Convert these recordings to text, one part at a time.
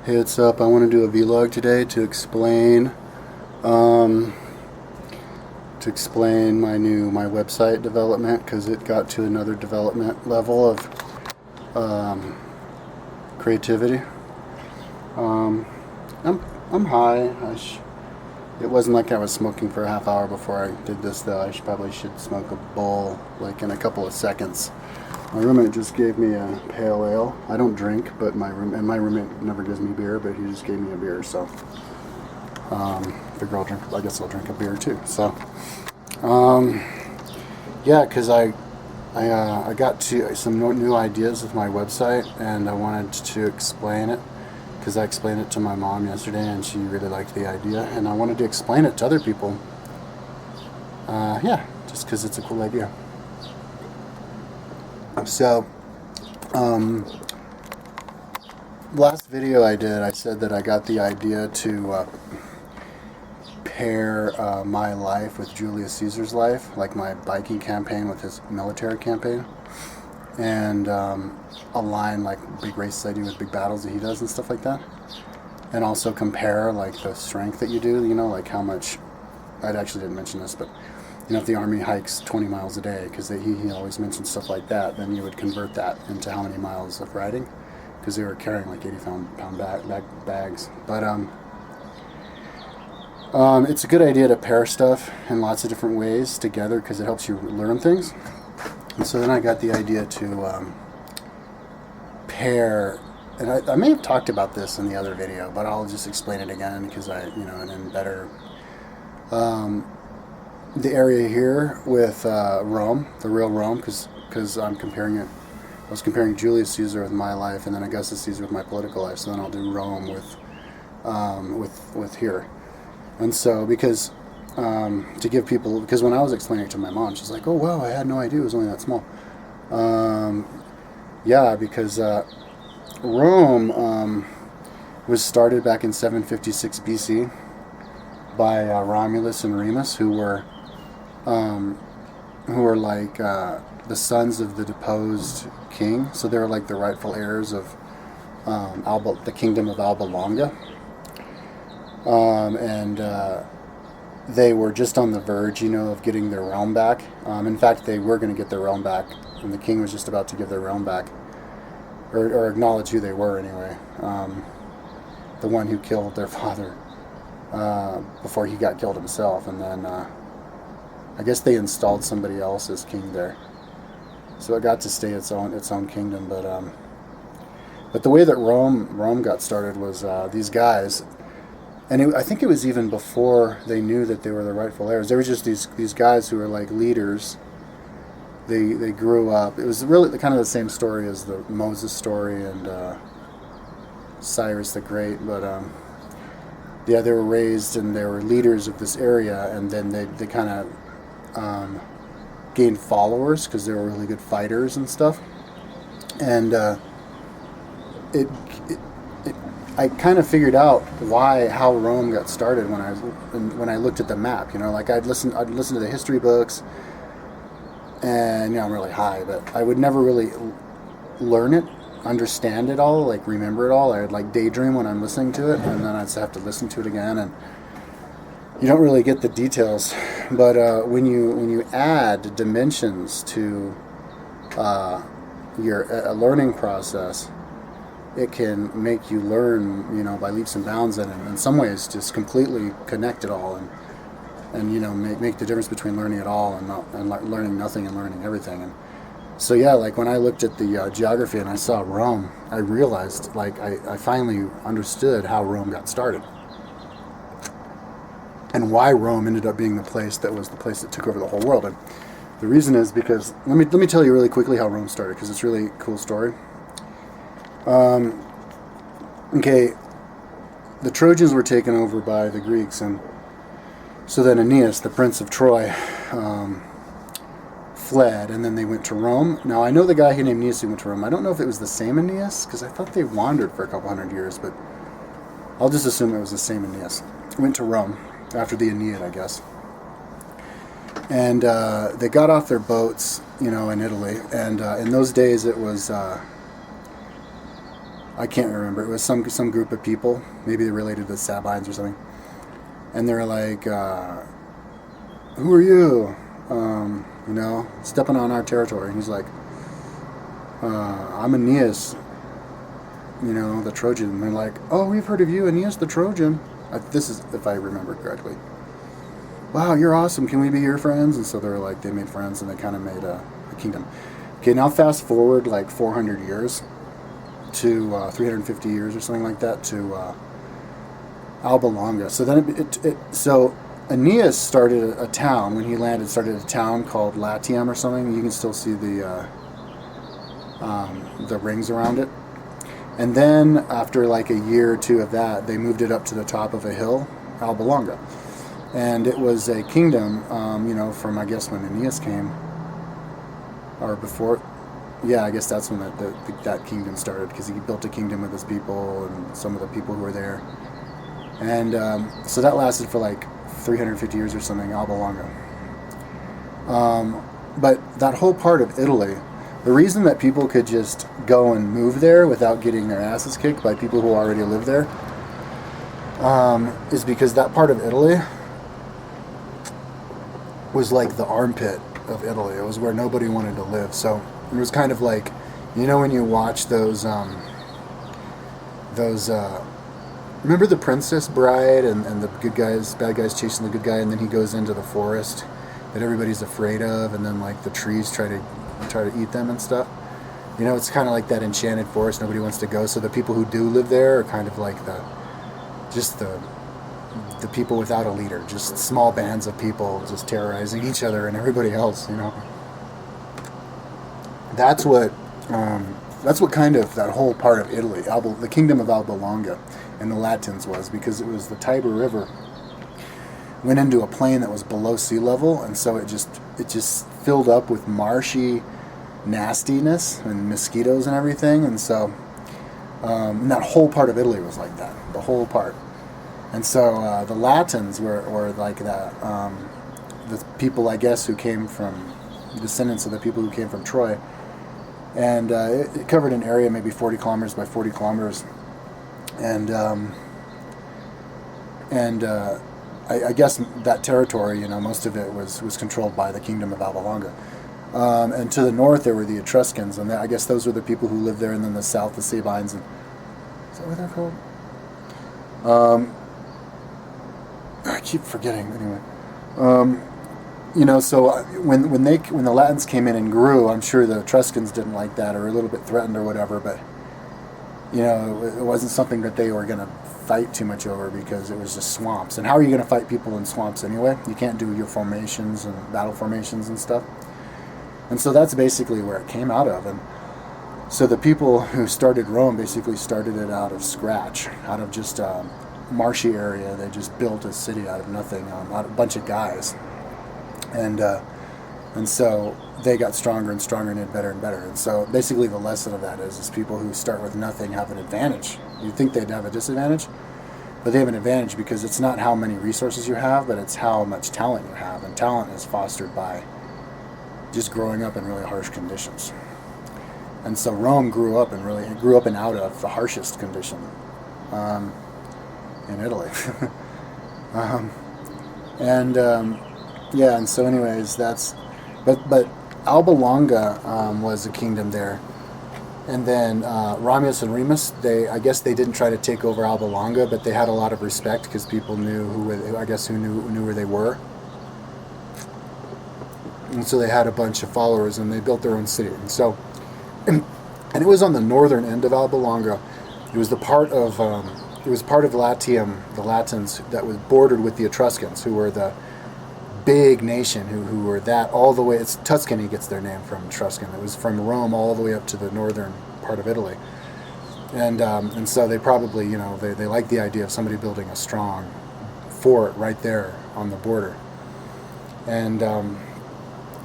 Hey, what's up? I want to do a vlog today to explain um, my website development, because it got to another development level of creativity. Um, I'm high. It wasn't like I was smoking for a half hour before I did this, though. Probably should smoke a bowl like in a couple of seconds. My roommate just gave me a pale ale. I don't drink, but my roommate never gives me beer, but he just gave me a beer, so figure I'll drink. I guess I'll drink a beer too. So yeah, because I got to some new ideas with my website, and I wanted to explain it because I explained it to my mom yesterday, and she really liked the idea, and I wanted to explain it to other people. Yeah, just because it's a cool idea. So, last video I did, I said that I got the idea to pair my life with Julius Caesar's life, like my biking campaign with his military campaign, and align like big races I do with big battles that he does and stuff like that, and also compare like the strength that you do, like how much. I actually didn't mention this, but if the Army hikes 20 miles a day, because he always mentions stuff like that, then you would convert that into how many miles of riding, because they were carrying like 80-pound bags. But it's a good idea to pair stuff in lots of different ways together, because it helps you learn things. And so then I got the idea to pair, and I may have talked about this in the other video, but I'll just explain it again, because and then better. The area here with Rome, the real Rome, because I'm comparing it. I was comparing Julius Caesar with my life, and then Augustus Caesar with my political life. So then I'll do Rome with here. And so because to give people, because when I was explaining it to my mom, she's like, "Oh wow, I had no idea it was only that small." Yeah, because Rome was started back in 756 BC by Romulus and Remus, who were like the sons of the deposed king. So they were like the rightful heirs of the kingdom of Alba Longa. And they were just on the verge, of getting their realm back. In fact, they were going to get their realm back, and the king was just about to give their realm back, or acknowledge who they were anyway. The one who killed their father before he got killed himself, and then I guess they installed somebody else as king there, so it got to stay its own kingdom. But the way that Rome got started was these guys, and I think it was even before they knew that they were the rightful heirs. They were just these guys who were like leaders. They grew up. It was really kind of the same story as the Moses story and Cyrus the Great, but yeah, they were raised and they were leaders of this area, and then they kind of gained followers because they were really good fighters and stuff. And I kind of figured out how Rome got started when I looked at the map. Like I'd listen to the history books, and I'm really high, but I would never really learn it, understand it all, like remember it all. I would like daydream when I'm listening to it, and then I'd have to listen to it again, and you don't really get the details. But when you add dimensions to your learning process, it can make you learn, by leaps and bounds, and in some ways just completely connect it all, and make the difference between learning it all and learning nothing and learning everything. And so yeah, like when I looked at the geography and I saw Rome, I realized, like I finally understood how Rome got started, and why Rome ended up being the place that took over the whole world. And the reason is because, let me tell you really quickly how Rome started, because it's a really cool story. Okay, the Trojans were taken over by the Greeks, and so then Aeneas, the prince of Troy, fled, and then they went to Rome. Now, I know the guy named Aeneas who went to Rome. I don't know if it was the same Aeneas, because I thought they wandered for a couple hundred years, but I'll just assume it was the same Aeneas. Went to Rome after the Aeneid, I guess. And they got off their boats, in Italy. And in those days, it was I can't remember. It was some group of people. Maybe they related to the Sabines or something. And they're like, "Who are you? Stepping on our territory." And he's like, "I'm Aeneas, the Trojan." And they're like, "Oh, we've heard of you, Aeneas the Trojan." This is if I remember correctly. "Wow, you're awesome. Can we be your friends?" And so they made friends and they kind of made a kingdom. Okay, now fast forward like 400 years to 350 years or something like that to Alba Longa. So then so Aeneas started a town when he landed. Started a town called Latium or something. You can still see the rings around it. And then after like a year or two of that, they moved it up to the top of a hill, Alba Longa. And it was a kingdom, from I guess when Aeneas came, or before. Yeah, I guess that's when that kingdom started, because he built a kingdom with his people and some of the people who were there. And so that lasted for like 350 years or something, Alba Longa. But that whole part of Italy, the reason that people could just go and move there without getting their asses kicked by people who already live there, is because that part of Italy was like the armpit of Italy. It was where nobody wanted to live. So it was kind of like, when you watch those remember The Princess Bride and the bad guys chasing the good guy, and then he goes into the forest that everybody's afraid of, and then like the trees try to eat them and stuff. It's kind of like that enchanted forest nobody wants to go. So the people who do live there are kind of like the people without a leader, just small bands of people just terrorizing each other and everybody else. That's what kind of that whole part of Italy, the kingdom of Alba Longa and the Latins was, because it was the Tiber River went into a plain that was below sea level, and so it just filled up with marshy nastiness and mosquitoes and everything, and so and that whole part of Italy was like that, the whole part. And so the Latins were like that, the people, I guess, who came from descendants of the people who came from Troy, and it covered an area maybe 40 kilometers by 40 kilometers, and I guess that territory, most of it was controlled by the kingdom of Alba Longa. And to the north there were the Etruscans, and I guess those were the people who lived there, and then the south, the Sabines. And is that what they're called? I keep forgetting. Anyway, so when the Latins came in and grew, I'm sure the Etruscans didn't like that, or a little bit threatened or whatever. But it wasn't something that they were going to fight too much over, because it was just swamps. And how are you going to fight people in swamps anyway? You can't do your formations and battle formations and stuff. And so that's basically where it came out of. And so the people who started Rome basically started it out of scratch, out of just a marshy area. They just built a city out of nothing, out of a bunch of guys. And so they got stronger and stronger and did better and better. And so basically the lesson of that is people who start with nothing have an advantage. You'd think they'd have a disadvantage, but they have an advantage because it's not how many resources you have, but it's how much talent you have. And talent is fostered by just growing up in really harsh conditions. And so Rome grew up and out of the harshest condition in Italy. And so anyways, but Alba Longa was a kingdom there. And then Romulus and Remus, I guess they didn't try to take over Alba Longa, but they had a lot of respect because people knew who knew where they were. And so they had a bunch of followers, and they built their own city. And so, and it was on the northern end of Alba Longa. It was part of Latium, the Latins, that was bordered with the Etruscans, who were the big nation who were that all the way. It's Tuscany gets their name from Etruscan. It was from Rome all the way up to the northern part of Italy, and so they probably they liked the idea of somebody building a strong fort right there on the border. And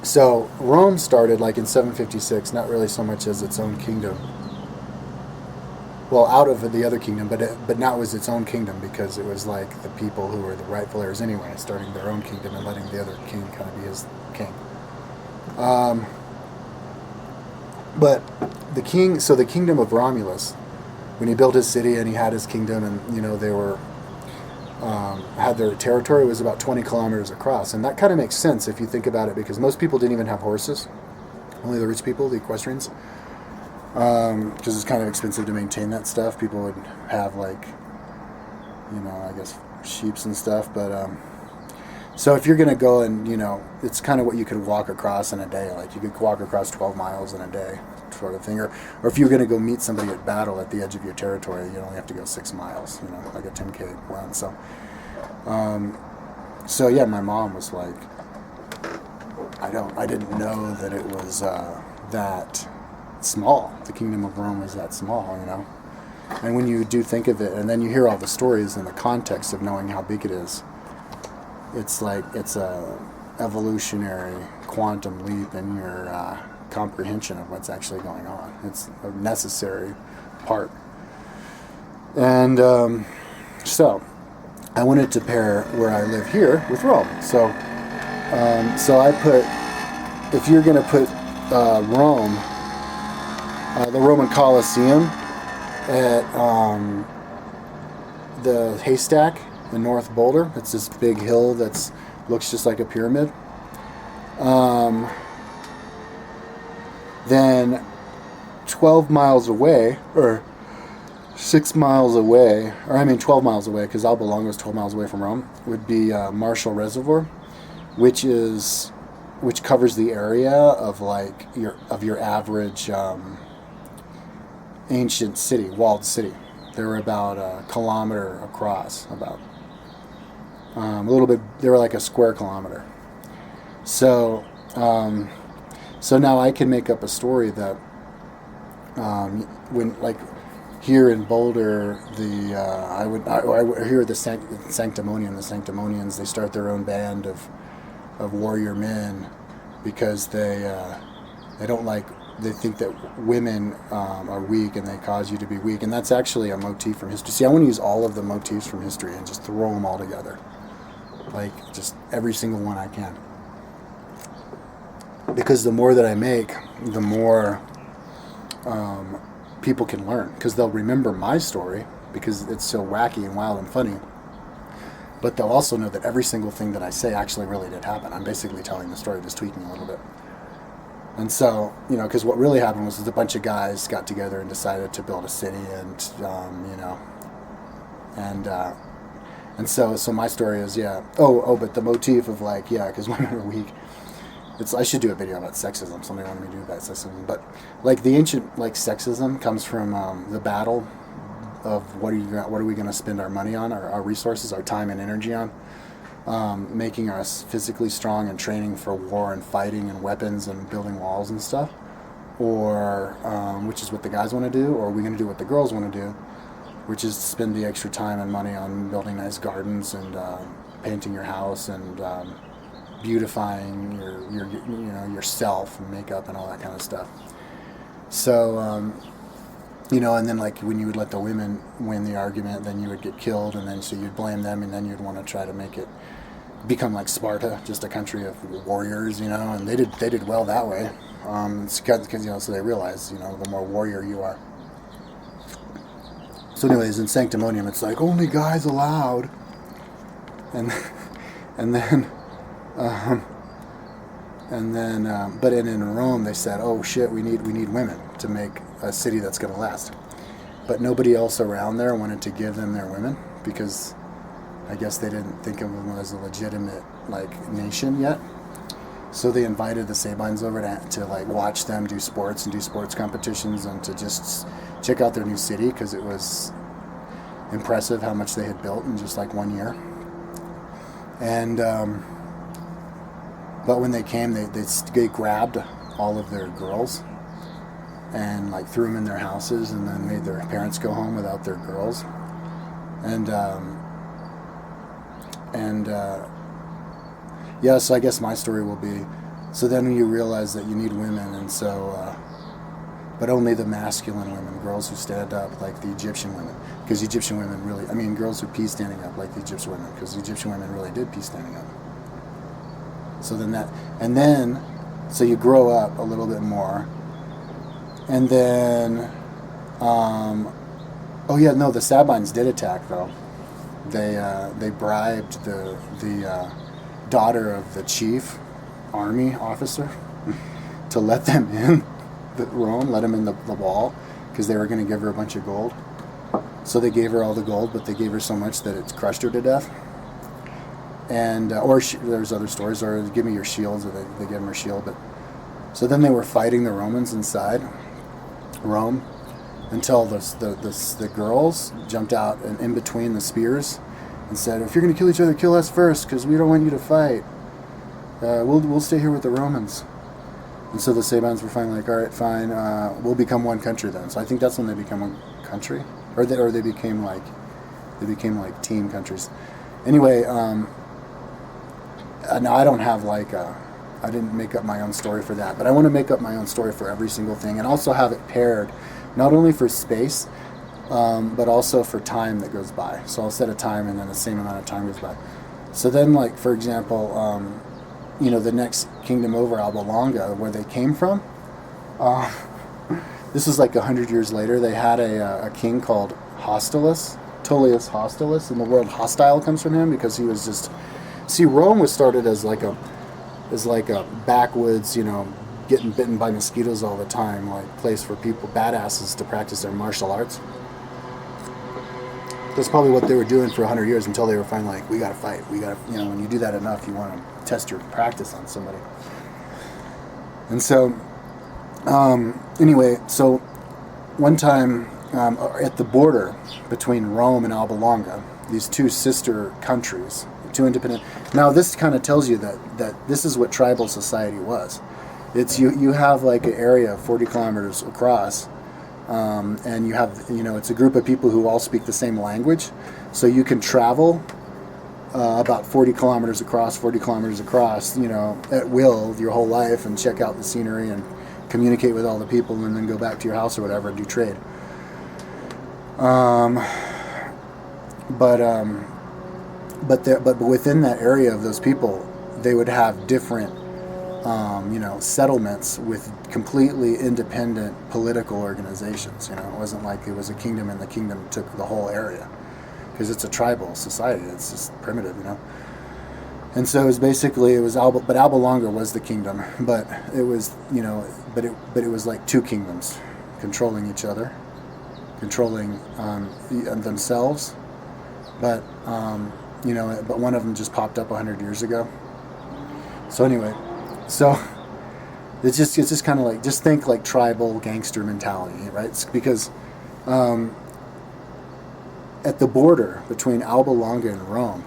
so Rome started like in 756, not really so much as its own kingdom. Well, out of the other kingdom, but now it was its own kingdom, because it was like the people who were the rightful heirs anyway, starting their own kingdom and letting the other king kind of be his king. But the kingdom of Romulus when he built his city and he had his kingdom, and they were had their territory, was about 20 kilometers across, and that kind of makes sense if you think about it, because most people didn't even have horses. Only the rich people, the equestrians, because it's kind of expensive to maintain that stuff. People would have like, I guess sheeps and stuff, but so if you're gonna go and it's kind of what you could walk across in a day. Like you could walk across 12 miles in a day, sort of thing. Or if you're gonna go meet somebody at battle at the edge of your territory, you only have to go 6 miles. Like a 10K run. So yeah, my mom was like, I didn't know that it was that small. The kingdom of Rome was that small, And when you do think of it, and then you hear all the stories in the context of knowing how big it is, it's like it's a evolutionary quantum leap in your comprehension of what's actually going on. It's a necessary part. And so I wanted to pair where I live here with Rome. So I put, if you're going to put Rome, the Roman Colosseum at the Haystack in North Boulder. It's this big hill that looks just like a pyramid. Then 12 miles away, or 6 miles away, 12 miles away, because Alba is 12 miles away from Rome, would be Marshall Reservoir, which covers the area of like your average ancient city, walled city. They were about a kilometer across, about a little bit. They were like a square kilometer. So now I can make up a story that when like here in Boulder, I would hear the Sanctimonians. They start their own band of warrior men because they don't like. They think that women are weak and they cause you to be weak. And that's actually a motif from history. See, I want to use all of the motifs from history and just throw them all together. Like, just every single one I can. Because the more that I make, the more people can learn. Because they'll remember my story because it's so wacky and wild and funny. But they'll also know that every single thing that I say actually really did happen. I'm basically telling the story, just tweaking a little bit. And so, because what really happened was a bunch of guys got together and decided to build a city, and so my story is, but the motif of like, because women are weak. I should do a video about sexism. Somebody wanted me to do about sexism, but like the ancient like sexism comes from the battle of what are we going to spend our money on, our resources, our time and energy on. Making us physically strong and training for war and fighting and weapons and building walls and stuff, or which is what the guys want to do, or are we going to do what the girls want to do, which is spend the extra time and money on building nice gardens and painting your house and beautifying yourself and makeup and all that kind of stuff. So and then like when you would let the women win the argument, then you would get killed, and then so you'd blame them, and then you'd want to try to make it become like Sparta, just a country of warriors, and they did well that way. It's because so they realize, the more warrior you are. So anyways, in Sanctimonium, it's like only guys allowed, and then but in Rome they said, oh shit, we need women to make a city that's going to last. But nobody else around there wanted to give them their women because I guess they didn't think of them as a legitimate like nation yet. So they invited the Sabines over to like watch them do sports and do sports competitions and to just check out their new city because it was impressive how much they had built in just like 1 year. And but when they came, they grabbed all of their girls and like threw them in their houses and then made their parents go home without their girls. So I guess my story will be, so then you realize that you need women, and so, but only the masculine women, girls who stand up like the Egyptian women, because the Egyptian women really, girls who pee standing up like the Egyptian women, because the Egyptian women really did pee standing up. So so you grow up a little bit more, and then Oh yeah, no, the Sabines did attack though. They bribed the daughter of the chief army officer to let them in Rome, let them in the wall, because they were going to give her a bunch of gold. So they gave her all the gold, but they gave her so much that it crushed her to death. And there's other stories, or give me your shields, or they gave them her shield. But so then they were fighting the Romans inside Rome until the girls jumped out and in between the spears and said, "If you're going to kill each other, kill us first, because we don't want you to fight. We'll stay here with the Romans." And so the Sabines were finally like, "All right, fine. We'll become one country then." So I think that's when they became one country, or they became like team countries. Anyway, now I don't have I didn't make up my own story for that, but I want to make up my own story for every single thing, and also have it paired, not only for space, but also for time that goes by. So I'll set a time, and then the same amount of time goes by. So then, like for example, the next kingdom over, Alba Longa, where they came from, this is like 100 years later. They had a king called Hostilius, Tullius Hostilius, and the word hostile comes from him because he was just. See, Rome was started as like a backwoods, getting bitten by mosquitoes all the time, like place for people, badasses, to practice their martial arts. That's probably what they were doing for 100 years until they were finally like, we gotta fight. We gotta, when you do that enough, you want to test your practice on somebody. And so, anyway, so one time at the border between Rome and Alba Longa, these two sister countries, two independent. Now this kind of tells you that this is what tribal society was. It's you have like an area 40 kilometers across, and you have it's a group of people who all speak the same language, so you can travel about 40 kilometers across, at will your whole life, and check out the scenery and communicate with all the people, and then go back to your house or whatever and do trade. But within that area of those people, they would have different, settlements with completely independent political organizations. It wasn't like it was a kingdom and the kingdom took the whole area, because it's a tribal society. It's just primitive, And so it was Alba Longa was the kingdom, but it was, but it was like two kingdoms controlling each other, controlling themselves, but but one of them just popped up 100 years ago. So anyway, it's just kind of like, just think like tribal gangster mentality, right? It's because at the border between Alba Longa and Rome,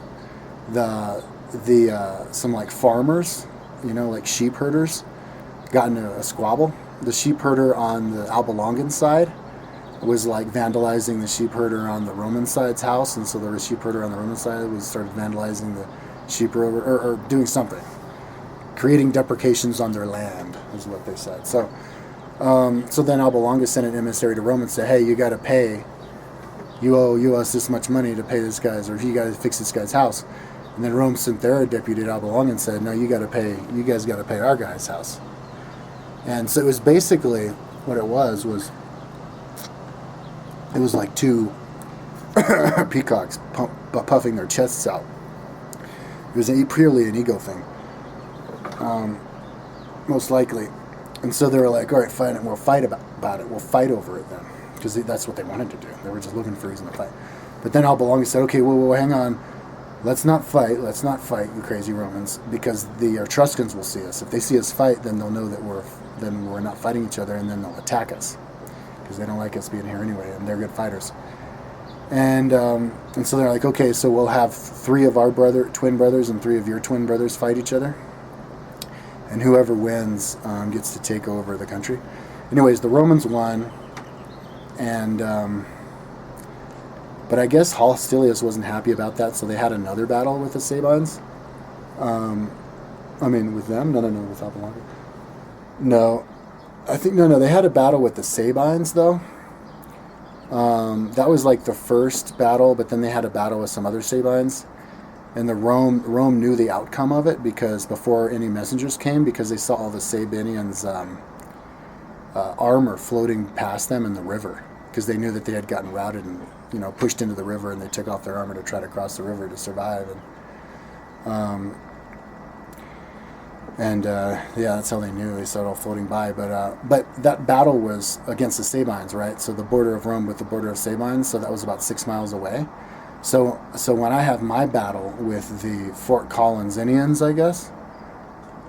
some like farmers, like sheep herders, got into a squabble. The sheep herder on the Alba Longan side was like vandalizing the sheep herder on the Roman side's house, and so the sheep herder on the Roman side started vandalizing the sheep herder, or doing something, creating deprecations on their land, is what they said. So then Alba Longa sent an emissary to Rome and said, "Hey, you got to pay. You owe us this much money to pay this guy's, or you got to fix this guy's house." And then Rome sent their deputy to Alba Longa and said, "No, you guys got to pay our guy's house." And so it was basically what it was like two peacocks puffing their chests out. It was purely an ego thing, most likely. And so they were like, "All right, fine, we'll fight about it. We'll fight over it then," because that's what they wanted to do. They were just looking for a reason to fight. But then Alba Longa said, "Okay, well, hang on. Let's not fight, you crazy Romans, because the Etruscans will see us. If they see us fight, then they'll know that we're not fighting each other, and then they'll attack us, because they don't like us being here anyway, and they're good fighters." And so they're like, "Okay, so we'll have 3 of our twin brothers and 3 of your twin brothers fight each other, and whoever wins gets to take over the country." Anyways, the Romans won, and but I guess Hostilius wasn't happy about that, so they had another battle with the Sabines. With them? No, with Alba Longa. No, they had a battle with the Sabines, though. That was like the first battle, but then they had a battle with some other Sabines. And Rome knew the outcome of it, because before any messengers came, because they saw all the Sabinians' armor floating past them in the river, because they knew that they had gotten routed and, pushed into the river, and they took off their armor to try to cross the river to survive. Yeah, that's how they knew. They started all floating by. But that battle was against the Sabines, right? So the border of Rome with the border of Sabines. So that was about 6 miles away. So when I have my battle with the Fort Collins Indians, I guess,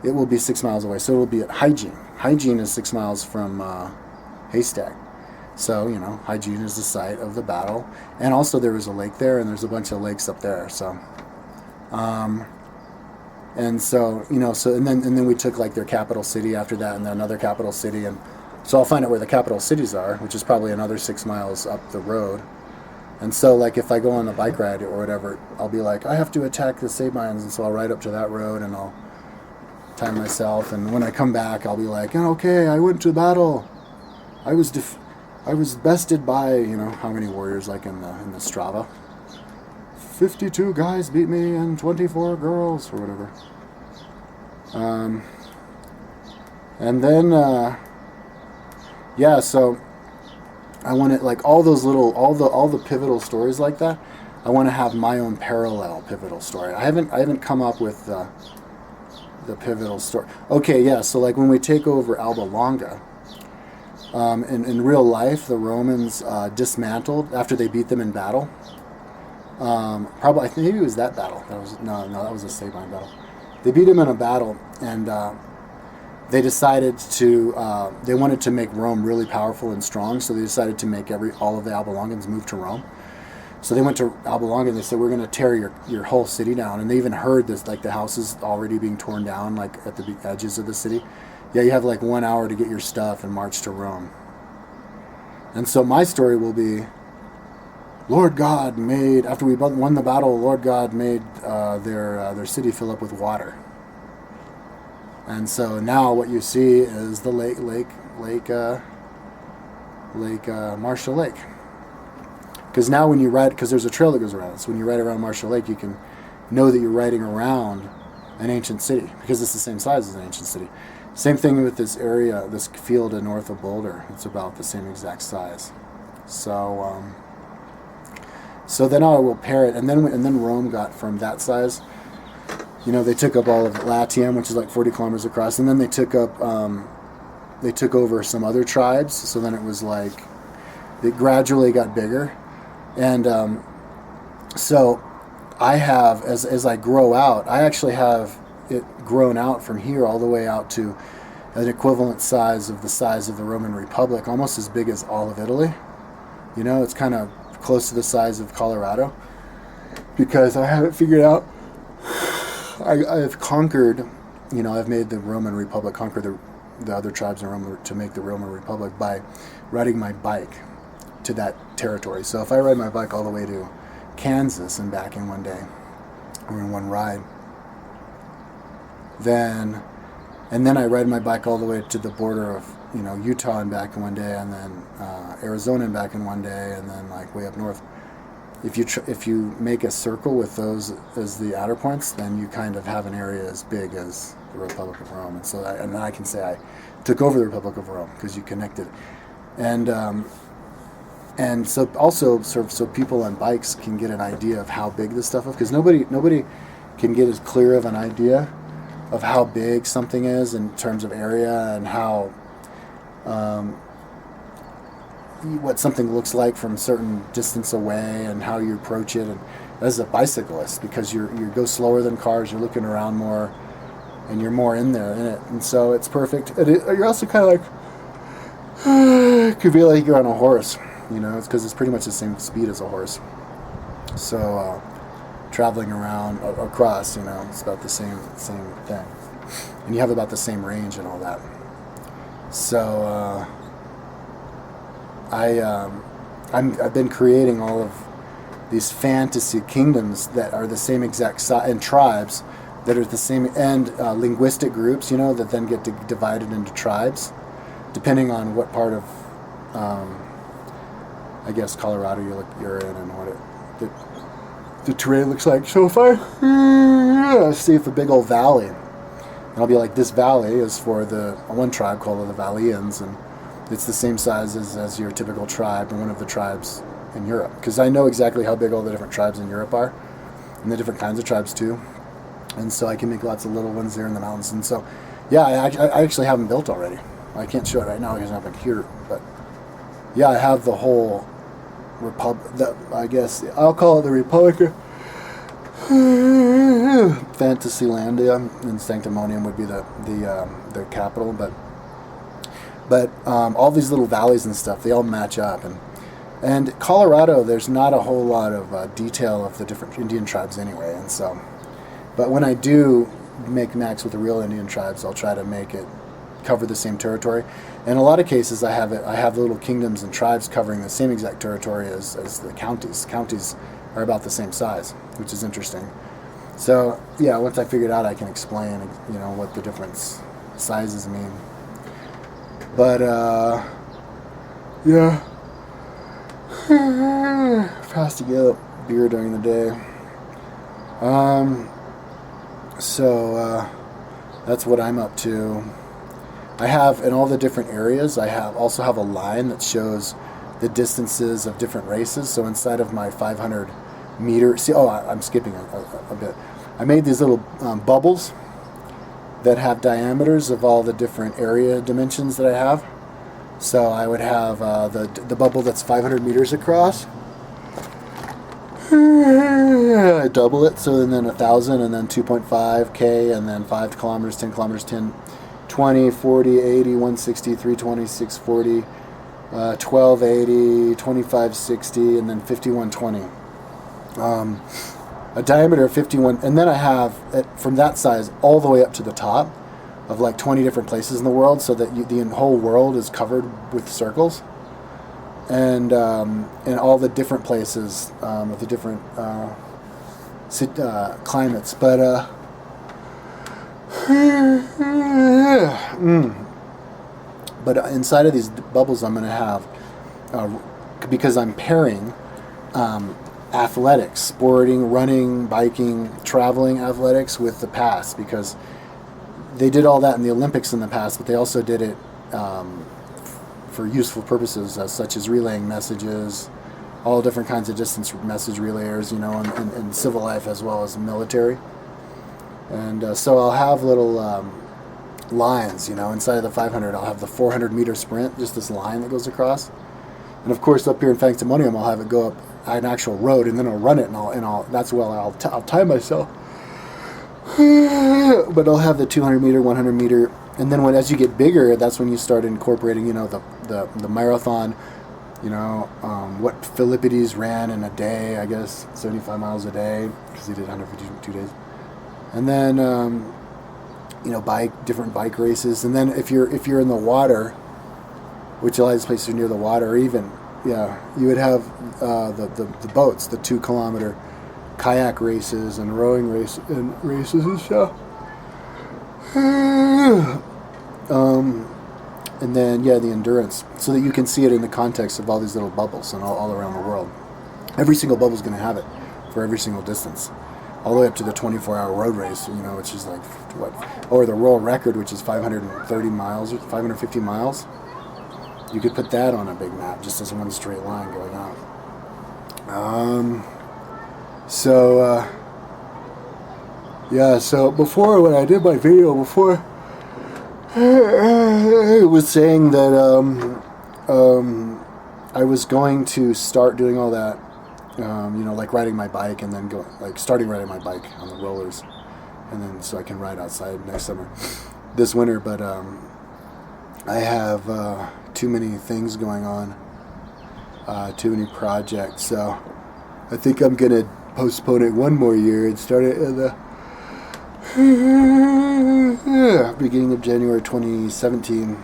it will be 6 miles away. So it will be at Hygiene. Hygiene is 6 miles from Haystack. So, Hygiene is the site of the battle. And also there was a lake there, and there's a bunch of lakes up there. So, and then we took like their capital city after that, and then another capital city. And so I'll find out where the capital cities are, which is probably another 6 miles up the road. And so, like, if I go on a bike ride or whatever, I'll be like, I have to attack the Sabines, and so I'll ride up to that road, and I'll time myself. And when I come back, I'll be like, okay, I went to battle. I was bested by, how many warriors, like in the Strava. 52 guys beat me and 24 girls, or whatever. And then, so I want to, like, all the pivotal stories like that, I want to have my own parallel pivotal story. I haven't come up with the pivotal story. Okay, yeah, so like when we take over Alba Longa, in real life, the Romans dismantled after they beat them in battle. Probably, I think maybe it was that battle. That was a Sabine battle. They beat him in a battle, and they decided they wanted to make Rome really powerful and strong. So they decided to make all of the Alba Longans move to Rome. So they went to Alba Longa and they said, "We're going to tear your whole city down." And they even heard this, like the houses already being torn down, like at the edges of the city. Yeah, you have like 1 hour to get your stuff and march to Rome. And so my story will be, after we won the battle, Lord God made their city fill up with water. And so now what you see is the Lake Marshall Lake. Because now when you ride, because there's a trail that goes around it, so when you ride around Marshall Lake, you can know that you're riding around an ancient city, because it's the same size as an ancient city. Same thing with this area, this field north of Boulder. It's about the same exact size. So then I will pair it, and then Rome got from that size. They took up all of Latium, which is like 40 kilometers across, and then they took over some other tribes. So then it was like it gradually got bigger, and so I have as I grow out, I actually have it grown out from here all the way out to an equivalent size of the Roman Republic, almost as big as all of Italy. It's kind of close to the size of Colorado, because I haven't figured out. I've conquered, I've made the Roman Republic conquer the other tribes in Rome to make the Roman Republic by riding my bike to that territory. So if I ride my bike all the way to Kansas and back in one day, or in one ride, then I ride my bike all the way to the border of Utah and back in one day, and then Arizona and back in one day, and then like way up north. If you make a circle with those as the outer points, then you kind of have an area as big as the Republic of Rome, and so then I can say I took over the Republic of Rome because you connected, and so also so people on bikes can get an idea of how big this stuff is, because nobody can get as clear of an idea of how big something is in terms of area, and how what something looks like from a certain distance away, and how you approach it, and as a bicyclist, because you go slower than cars, you're looking around more, and you're more in it, and so it's perfect. And you're also kind of like it could be like you're on a horse, it's because it's pretty much the same speed as a horse. So traveling around across, it's about the same thing, and you have about the same range and all that. So I've been creating all of these fantasy kingdoms that are the same exact size, and tribes that are the same, and linguistic groups, that then get divided into tribes, depending on what part of, I guess, Colorado you're in, and what the terrain looks like. So if I see if a big old valley, and I'll be like, this valley is for the one tribe called the Valians, and it's the same size as your typical tribe and one of the tribes in Europe. Because I know exactly how big all the different tribes in Europe are, and the different kinds of tribes too. And so I can make lots of little ones there in the mountains. And so, yeah, I actually have them built already. I can't show it right now because I'm up here, but yeah, I have the whole republic. I guess I'll call it the Republic of Fantasylandia, and Sanctimonium would be the capital. But all these little valleys and stuff, they all match up. And Colorado, there's not a whole lot of detail of the different Indian tribes anyway. And so, but when I do make maps with the real Indian tribes, I'll try to make it cover the same territory. In a lot of cases, I have little kingdoms and tribes covering the same exact territory as the counties. Counties are about the same size, which is interesting. So yeah, once I figure it out, I can explain, what the different sizes mean. But yeah, fast to get up beer during the day. So that's what I'm up to. I have, in all the different areas, I also have a line that shows the distances of different races. So inside of my 500 meter, I'm skipping a bit. I made these little bubbles that have diameters of all the different area dimensions that I have. So I would have the bubble that's 500 meters across. I double it, so then 1,000, and then 2.5K, and then 5 kilometers, 10 kilometers, 10, 20, 40, 80, 160, 320, 640, 1280, 2560, and then 5120. A diameter of 51, and then I have from that size all the way up to the top of like 20 different places in the world, so that the whole world is covered with circles, and all the different places with the different climates. But but inside of these bubbles, I'm going to have, because I'm pairing athletics, sporting, running, biking, traveling athletics with the past, because they did all that in the Olympics in the past, but they also did it for useful purposes, such as relaying messages, all different kinds of distance message relayers, in civil life as well as military. And so I'll have little lines, inside of the 500. I'll have the 400 meter sprint, just this line that goes across. And of course, up here in Sanctimonium, I'll have it go up an actual road, and then I'll run it, and I'll that's where I'll time myself. But I'll have the 200 meter, 100 meter, and then as you get bigger, that's when you start incorporating, the marathon, what Philippides ran in a day, I guess 75 miles a day, because he did 152 days. And then, different bike races. And then if you're in the water, which a lot of these places are near the water, or even, you would have the boats, the 2 kilometer kayak races and rowing races and stuff. And then, the endurance, so that you can see it in the context of all these little bubbles and all around the world. Every single bubble is going to have it for every single distance, all the way up to the 24-hour road race, which is like or the world record, which is 530 miles or 550 miles. You could put that on a big map, just as one straight line going out. So before, when I did my video before, I was saying that I was going to start doing all that, like riding my bike, and then starting riding my bike on the rollers, and then so I can ride outside this winter. But I have too many things going on, too many projects, so I think I'm gonna postpone it one more year and start it in the beginning of January 2017,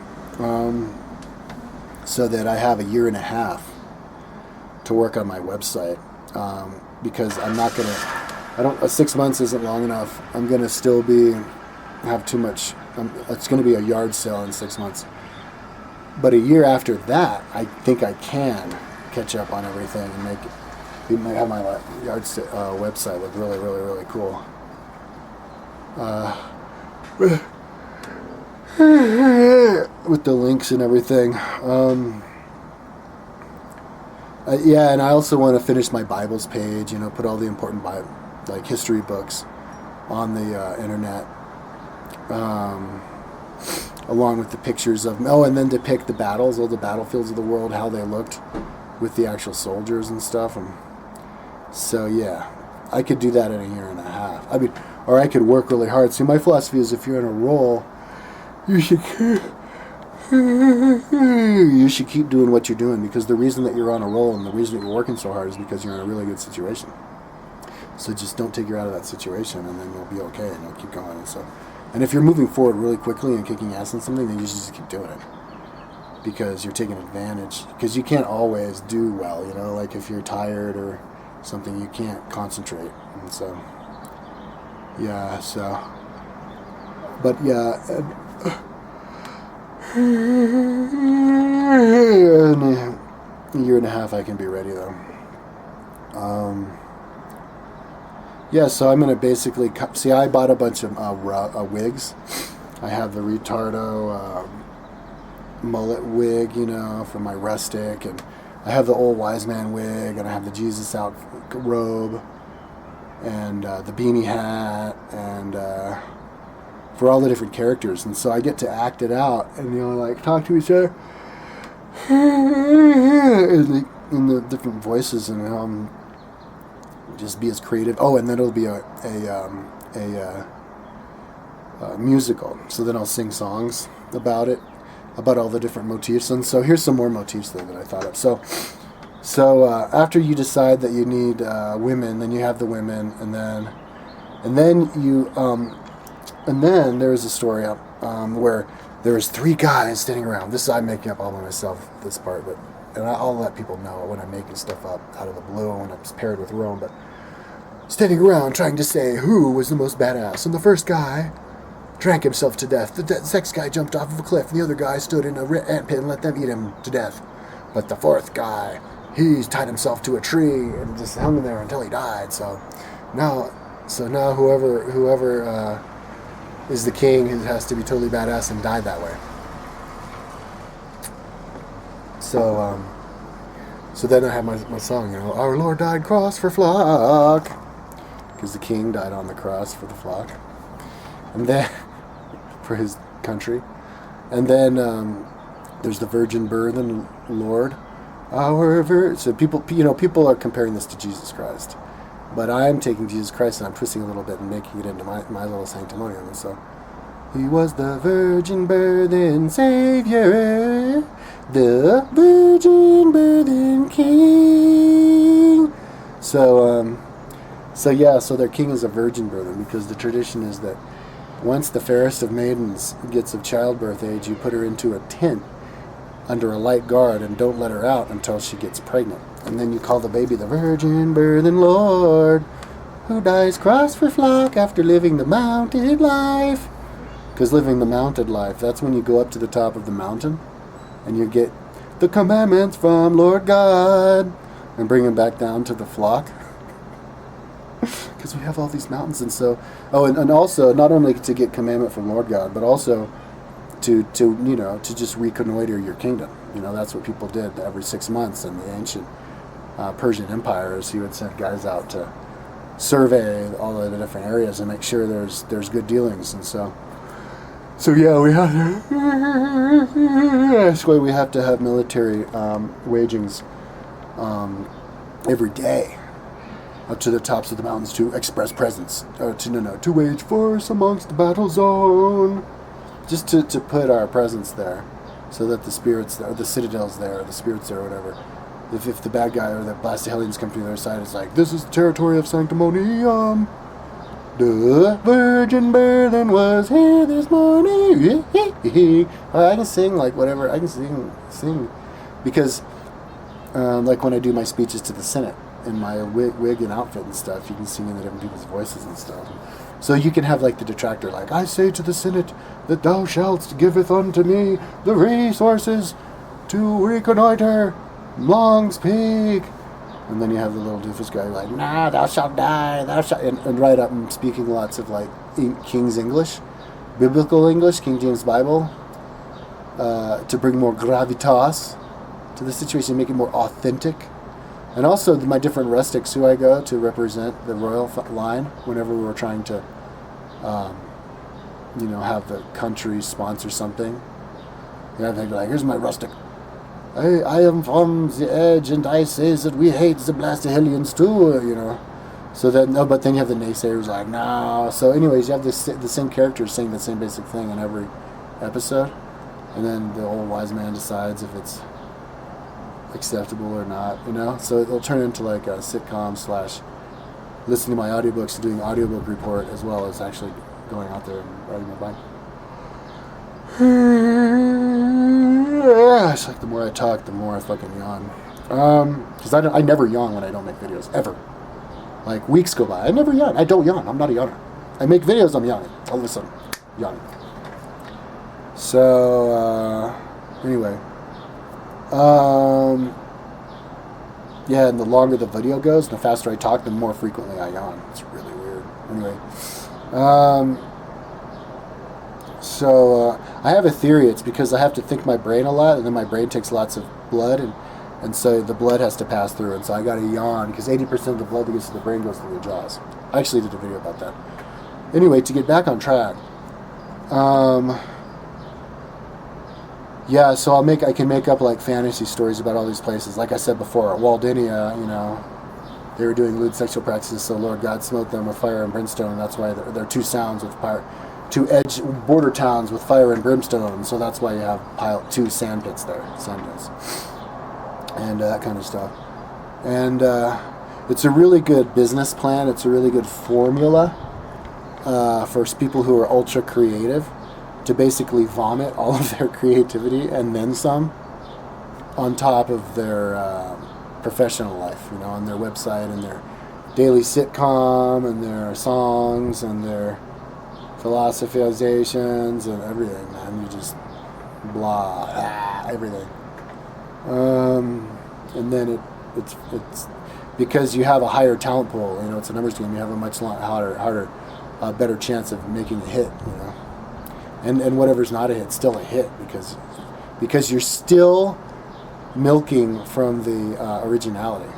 so that I have a year and a half to work on my website, because I'm not gonna, 6 months isn't long enough. I'm gonna still have too much. It's gonna be a yard sale in 6 months, but a year after that, I think I can catch up on everything and have my yard website look really, really, really cool. with the links and everything. Yeah, and I also want to finish my Bibles page. Put all the important like history books on the internet, along with the pictures of. Oh, and then depict the battles, all the battlefields of the world, how they looked with the actual soldiers and stuff. And so yeah, I could do that in a year and a half. I mean, or I could work really hard. See, my philosophy is if you're in a role, you should keep doing what you're doing, because the reason that you're on a roll and the reason that you're working so hard is because you're in a really good situation. So just don't take you out of that situation, and then you'll be okay, and you'll keep going. And if you're moving forward really quickly and kicking ass on something, then you should just keep doing it, because you're taking advantage. Because you can't always do well, like if you're tired or something, you can't concentrate. And so, yeah. So, but yeah. In a year and a half, I can be ready though. Yeah, so I'm gonna basically see. I bought a bunch of wigs. I have the retardo mullet wig, for my rustic, and I have the old wise man wig, and I have the Jesus out robe, and the beanie hat, and for all the different characters. And so I get to act it out, and like talk to each other in the different voices, and just be as creative. Oh, and then it'll be a musical. So then I'll sing songs about it, about all the different motifs. And so here's some more motifs that I thought of. So after you decide that you need women, then you have the women, and then there's a story up where there was 3 guys standing around. This I'm making up all by myself, this part, and I'll let people know when I'm making stuff up out of the blue when it's paired with Rome. But standing around trying to say who was the most badass. And the first guy drank himself to death. The next guy jumped off of a cliff. And the other guy stood in a ant pit and let them eat him to death. But the fourth guy, he tied himself to a tree and just hung there until he died. So now whoever is the king has to be totally badass and died that way. So then I have my song, Our Lord died cross for flock, because the king died on the cross for the flock, and then for his country. And then there's the virgin birth and Lord, so people are comparing this to Jesus Christ, but I'm taking Jesus Christ and I'm twisting a little bit and making it into my little sanctimonium. And so he was the virgin birth and Savior, the virgin birth and King. So their king is a virgin birth, because the tradition is that once the fairest of maidens gets of childbirth age, you put her into a tent under a light guard and don't let her out until she gets pregnant. And then you call the baby the virgin birth and Lord, who dies cross for flock after living the mounted life. Because living the mounted life, that's when you go up to the top of the mountain and you get the commandments from Lord God and bring them back down to the flock. Because we have all these mountains. And so, and also not only to get commandment from Lord God, but also to just reconnoiter your kingdom. That's what people did every 6 months in the ancient Persian empires. He would send guys out to survey all of the different areas and make sure there's good dealings. And so yeah, we have to. That's why we have to have military wagings every day up to the tops of the mountains to express presence, to wage force amongst the battle zone, just to put our presence there, so that the spirits, or the citadels there, or the spirits there, or whatever. If the bad guy or the blasted hellions come to the other side, it's like, this is the territory of sanctimonium. The virgin birth and was here this morning. I can sing like whatever. I can sing because like when I do my speeches to the Senate in my wig and outfit and stuff, you can sing in the different people's voices and stuff. So you can have like the detractor, like, I say to the Senate that thou shalt giveth unto me the resources to reconnoiter Long's Peak. And then you have the little doofus guy like, nah, thou shalt die, thou shalt... And right up and speaking lots of, like, King's English. biblical English, King James Bible, to bring more gravitas to the situation, make it more authentic. And also my different rustics who I go to represent the royal line whenever we were trying to, have the country sponsor something. They'd be like, here's my rustic. I am from the edge, and I say that we hate the Blastahelians too, So but then you have the naysayers like, no. So anyways, you have the same characters saying the same basic thing in every episode. And then the old wise man decides if it's acceptable or not, So it'll turn into like a sitcom / listening to my audiobooks, doing audiobook report, as well as actually going out there and riding my bike. It's like the more I talk, the more I fucking yawn. Because I never yawn when I don't make videos, ever. Like, weeks go by, I never yawn. I don't yawn. I'm not a yawner. I make videos, I'm yawning. All of a sudden, yawning. So, anyway. Yeah, and the longer the video goes, the faster I talk, the more frequently I yawn. It's really weird. Anyway. So, I have a theory. It's because I have to think my brain a lot, and then my brain takes lots of blood, and so the blood has to pass through, and so I gotta yawn, because 80% of the blood that gets to the brain goes through the jaws. I actually did a video about that. Anyway, to get back on track, yeah, so I can make up like fantasy stories about all these places. Like I said before, Waldinia, they were doing lewd sexual practices, so Lord God smote them with fire and brimstone, and that's why they're two sounds with fire. Two edge border towns with fire and brimstone, so that's why you have two sand pits there, sand pits, and that kind of stuff. And it's a really good business plan. It's a really good formula for people who are ultra creative to basically vomit all of their creativity and then some on top of their professional life, on their website and their daily sitcom and their songs and their philosophizations and everything, man. You just everything. And then it's because you have a higher talent pool. It's a numbers game. You have a much harder, better chance of making a hit. And whatever's not a hit, still a hit because you're still milking from the originality.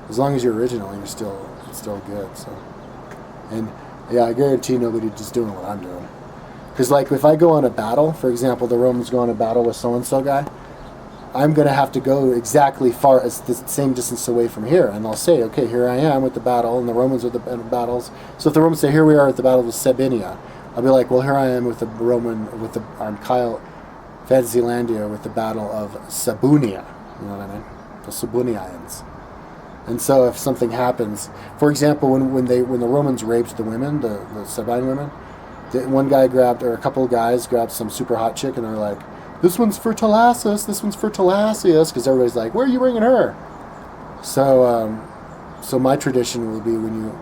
As long as you're original, it's still good. So, and yeah, I guarantee nobody's just doing what I'm doing. Because, like, if I go on a battle, for example, the Romans go on a battle with so-and-so guy, I'm going to have to go exactly far as the same distance away from here. And I'll say, okay, here I am with the battle, and the Romans with the battles. So if the Romans say, here we are at the Battle of Sabinia, I'll be like, well, here I am with I'm Kyle Fantasylandia with the Battle of Sabunia. You know what I mean? The Sabunians. And so if something happens, for example, when the Romans raped the women, the Sabine women, a couple of guys grabbed some super hot chick, and they're like, this one's for Talassus, because everybody's like, where are you bringing her? So my tradition will be when you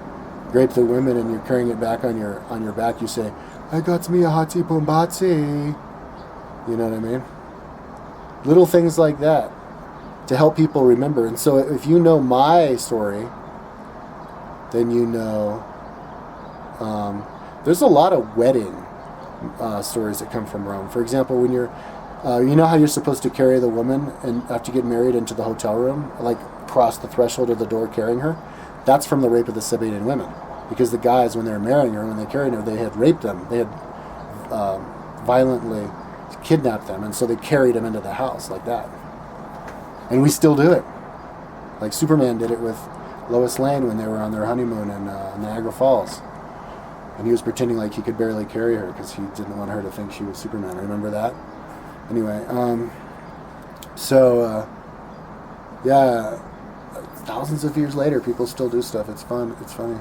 rape the women and you're carrying it back on your back, you say, I got me a hottie bombatsi. You know what I mean? Little things like that to help people remember. And so if you know my story, then there's a lot of wedding stories that come from Rome. For example, when you're how you're supposed to carry the woman and after you get married into the hotel room, like cross the threshold of the door carrying her? That's from the rape of the Sabinian women. Because the guys, when they were marrying her, when they carried her, they had raped them. They had violently kidnapped them, and so they carried them into the house like that. And we still do it. Like Superman did it with Lois Lane when they were on their honeymoon in Niagara Falls. And he was pretending like he could barely carry her because he didn't want her to think she was Superman. Remember that? Anyway, yeah, thousands of years later, people still do stuff. It's fun. It's funny.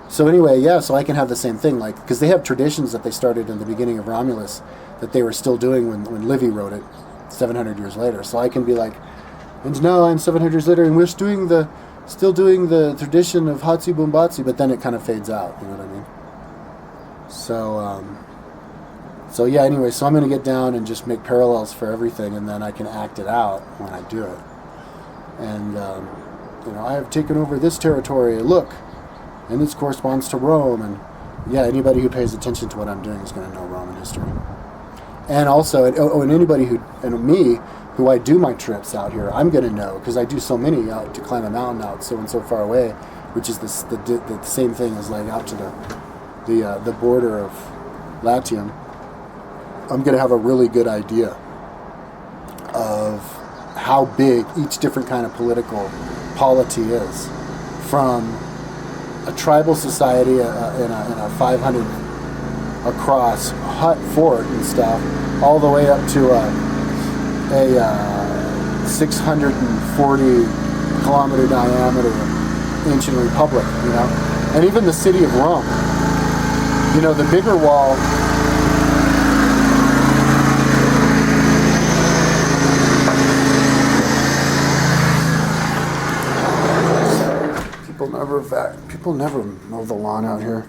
So anyway, yeah, so I can have the same thing, like, because they have traditions that they started in the beginning of Romulus that they were still doing when Livy wrote it 700 years later. So I can be like, and now I'm 700 years later, and we're still doing the tradition of Hatsi Bumbatsi, but then it kind of fades out, you know what I mean? So yeah, anyway, so I'm going to get down and just make parallels for everything, and then I can act it out when I do it. And, I have taken over this territory, look, and this corresponds to Rome, and yeah, anybody who pays attention to what I'm doing is going to know Roman history. And also, and anybody and me, who I do my trips out here, I'm going to know, because I do so many out to climb a mountain out so and so far away, which is the same thing as like out to the border of Latium. I'm going to have a really good idea of how big each different kind of political polity is, from a tribal society in a 500 across hut fort and stuff, all the way up to a 640 kilometer diameter ancient republic, and even the city of Rome. The bigger wall. People never mow the lawn out here.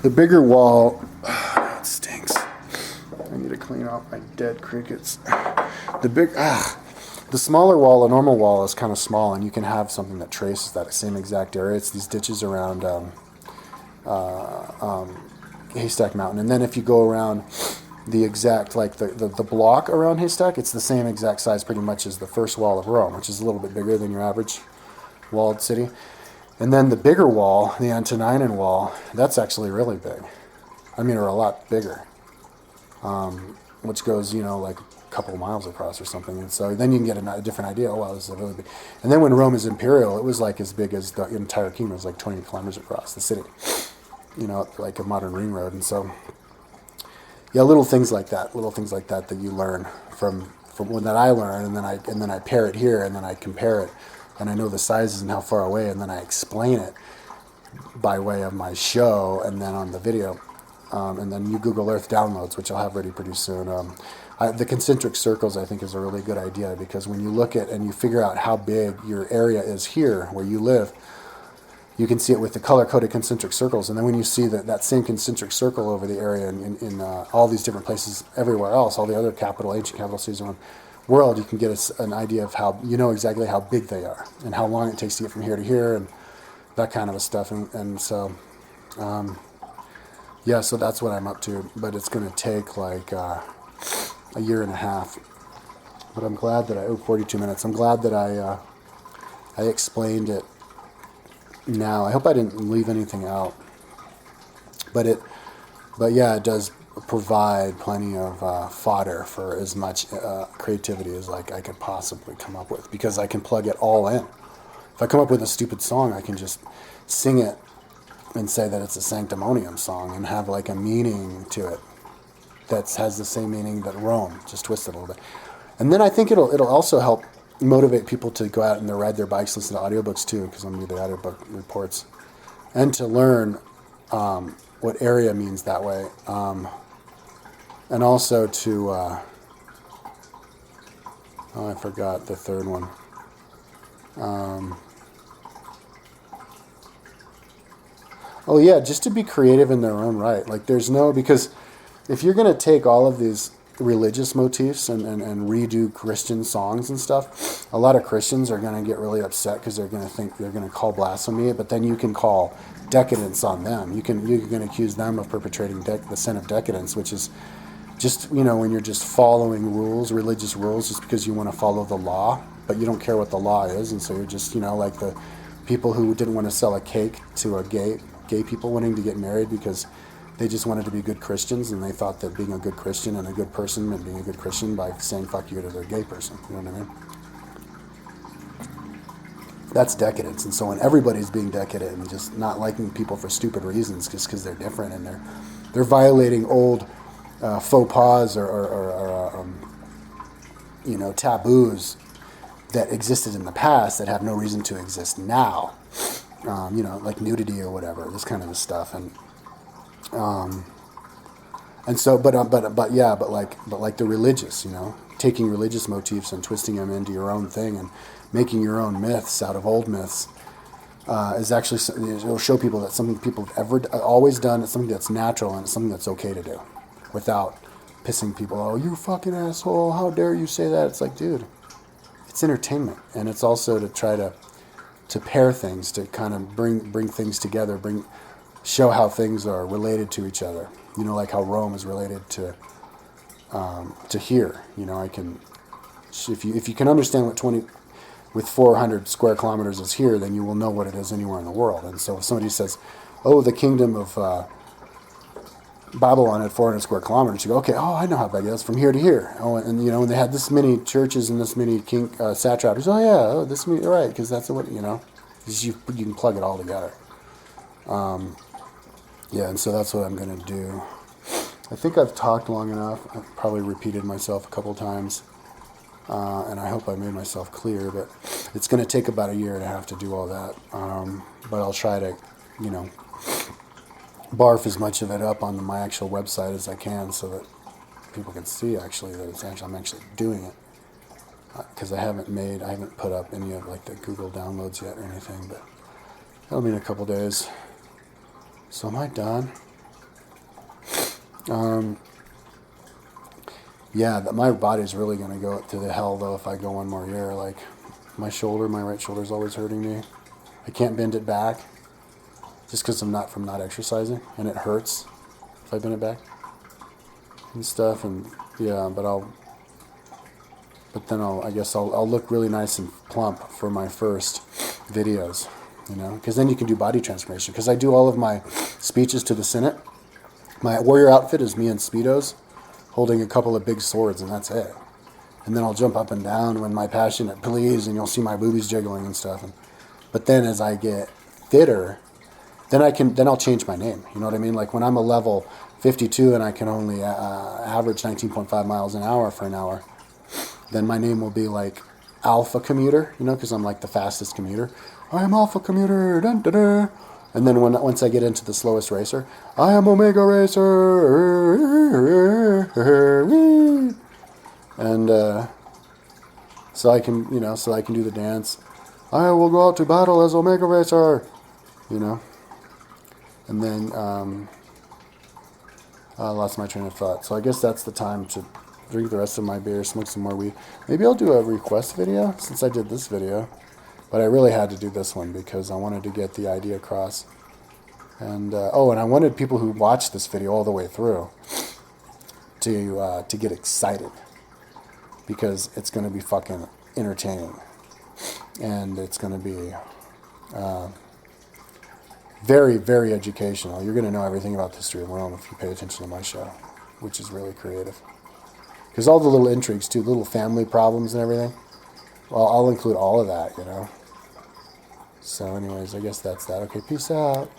The bigger wall, it stinks. I need to clean out my dead crickets. The smaller wall, a normal wall, is kind of small, and you can have something that traces that same exact area. It's these ditches around Haystack Mountain, and then if you go around the exact, like the block around Haystack, it's the same exact size pretty much as the first wall of Rome, which is a little bit bigger than your average walled city. And then the bigger wall, the Antonine Wall, that's actually really big. Or a lot bigger, which goes, like a couple of miles across or something. And so then you can get a different idea. Oh, wow, this is really big. And then when Rome is imperial, it was like as big as the entire kingdom. It was like 20 kilometers across the city, like a modern ring road. And so, yeah, little things like that that you learn from that I learn, and then I pair it here, and then I compare it. And I know the sizes and how far away, and then I explain it by way of my show, and then on the video, and then you Google Earth downloads, which I'll have ready pretty soon. The concentric circles, I think, is a really good idea, because when you look at and you figure out how big your area is here where you live, you can see it with the color-coded concentric circles. And then when you see that same concentric circle over the area in all these different places everywhere else, all the other ancient capital cities around world, you can get an idea of how, exactly how big they are and how long it takes to get from here to here and that kind of a stuff. And so, so that's what I'm up to. But it's going to take like a year and a half. But I'm glad that 42 minutes. I'm glad that I explained it now. I hope I didn't leave anything out. But it does provide plenty of fodder for as much creativity as I could possibly come up with, because I can plug it all in. If I come up with a stupid song, I can just sing it and say that it's a sanctimonium song and have like a meaning to it that has the same meaning that Rome, just twisted a little bit. And then I think it'll also help motivate people to go out and ride their bikes, listen to audiobooks too, because I'm going to do the audiobook reports, and to learn what area means that way. And also to, I forgot the third one. Just to be creative in their own right. Because if you're going to take all of these religious motifs and redo Christian songs and stuff, a lot of Christians are going to get really upset, because they're going to think they're going to call blasphemy, but then you can call decadence on them. You can accuse them of perpetrating the sin of decadence, which is just, when you're just following rules, religious rules, just because you want to follow the law, but you don't care what the law is. And so you're just, like the people who didn't want to sell a cake to a gay people wanting to get married because they just wanted to be good Christians, and they thought that being a good Christian and a good person meant being a good Christian by saying fuck you to their gay person. You know what I mean? That's decadence. And so when everybody's being decadent and just not liking people for stupid reasons just because they're different, and they're violating old faux pas or taboos that existed in the past that have no reason to exist now, like nudity or whatever, this kind of stuff. And so, but like the religious, taking religious motifs and twisting them into your own thing and making your own myths out of old myths is actually, it'll show people that something people have ever always done. It's something that's natural, and it's something that's okay to do, without pissing people. Oh, you fucking asshole! How dare you say that? It's like, dude, it's entertainment, and it's also to try to pair things, to kind of bring things together, show how things are related to each other. You know, like how Rome is related to here. You know, I can, if you can understand what 20 with 400 square kilometers is here, then you will know what it is anywhere in the world. And so if somebody says, oh, the kingdom of Babylon at 400 square kilometers, you go, okay, oh, I know how big it is from here to here. Oh, and you know, and they had this many churches and this many satraps. Oh yeah, oh, this many, right, because that's what, you know, you can plug it all together. Yeah, and so that's what I'm going to do. I think I've talked long enough. I've probably repeated myself a couple times, and I hope I made myself clear, but it's going to take about a year and a half to do all that. But I'll try to, you know, barf as much of it up on my actual website as I can so that people can see actually that I'm actually doing it. Because I haven't put up any of like the Google downloads yet or anything, but that'll be in a couple days. So am I done? Yeah, my body's really going to go to the hell though if I go one more year. Like my right shoulder's always hurting me. I can't bend it back just because I'm not exercising, and it hurts if I bend it back and stuff. And yeah, I guess I'll look really nice and plump for my first videos, you know, because then you can do body transformation. Because I do all of my speeches to the Senate. My warrior outfit is me in Speedos holding a couple of big swords, and that's it. And then I'll jump up and down when my passionate please, and you'll see my boobies jiggling and stuff. But then as I get fitter, then I'll change my name. You know what I mean? Like when I'm a level 52 and I can only average 19.5 miles an hour for an hour, then my name will be like Alpha Commuter, you know, because I'm like the fastest commuter. I am Alpha Commuter, dun, dun, dun. And then once I get into the slowest racer, I am Omega Racer, and so I can do the dance. I will go out to battle as Omega Racer, you know. And then I lost my train of thought. So I guess that's the time to drink the rest of my beer, smoke some more weed. Maybe I'll do a request video since I did this video. But I really had to do this one because I wanted to get the idea across. And and I wanted people who watched this video all the way through to get excited, because it's going to be fucking entertaining, and it's going to be very, very educational. You're going to know everything about the history of Rome if you pay attention to my show, which is really creative. Because all the little intrigues too, little family problems and everything, well, I'll include all of that, you know. So anyways, I guess that's that. Okay, peace out.